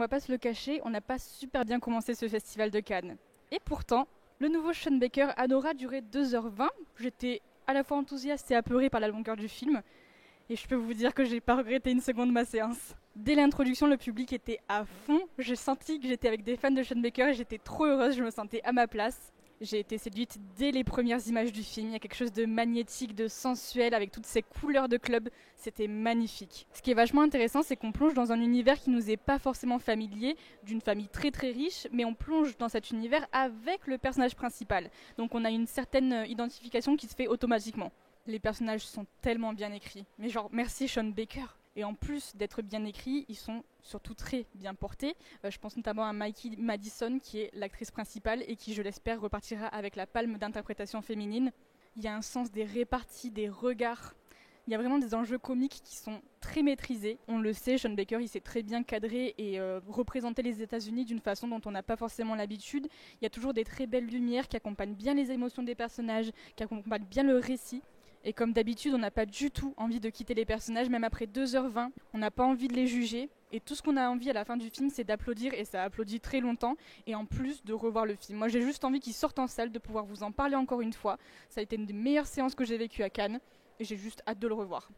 va pas se le cacher, on n'a pas super bien commencé ce festival de Cannes. Et pourtant, le nouveau Sean Baker aura duré 2h20. J'étais à la fois enthousiaste et apeurée par la longueur du film. Et je peux vous dire que j'ai pas regretté une seconde ma séance. Dès l'introduction, le public était à fond. J'ai senti que j'étais avec des fans de Sean Baker et j'étais trop heureuse, je me sentais à ma place. J'ai été séduite dès les premières images du film. Il y a quelque chose de magnétique, de sensuel, avec toutes ces couleurs de club. C'était magnifique. Ce qui est vachement intéressant, c'est qu'on plonge dans un univers qui nous est pas forcément familier, d'une famille très très riche, mais on plonge dans cet univers avec le personnage principal. Donc on a une certaine identification qui se fait automatiquement. Les personnages sont tellement bien écrits. Mais genre, merci Sean Baker. Et en plus d'être bien écrits, ils sont surtout très bien portés. Je pense notamment à Mikey Madison, qui est l'actrice principale et qui, je l'espère, repartira avec la palme d'interprétation féminine. Il y a un sens des réparties, des regards. Il y a vraiment des enjeux comiques qui sont très maîtrisés. On le sait, Sean Baker, il sait très bien cadrer et représenter les États-Unis d'une façon dont on n'a pas forcément l'habitude. Il y a toujours des très belles lumières qui accompagnent bien les émotions des personnages, qui accompagnent bien le récit. Et comme d'habitude, on n'a pas du tout envie de quitter les personnages, même après 2h20. On n'a pas envie de les juger. Et tout ce qu'on a envie à la fin du film, c'est d'applaudir, et ça applaudit très longtemps, et en plus de revoir le film. Moi, j'ai juste envie qu'il sorte en salle, de pouvoir vous en parler encore une fois. Ça a été une des meilleures séances que j'ai vécues à Cannes, et j'ai juste hâte de le revoir.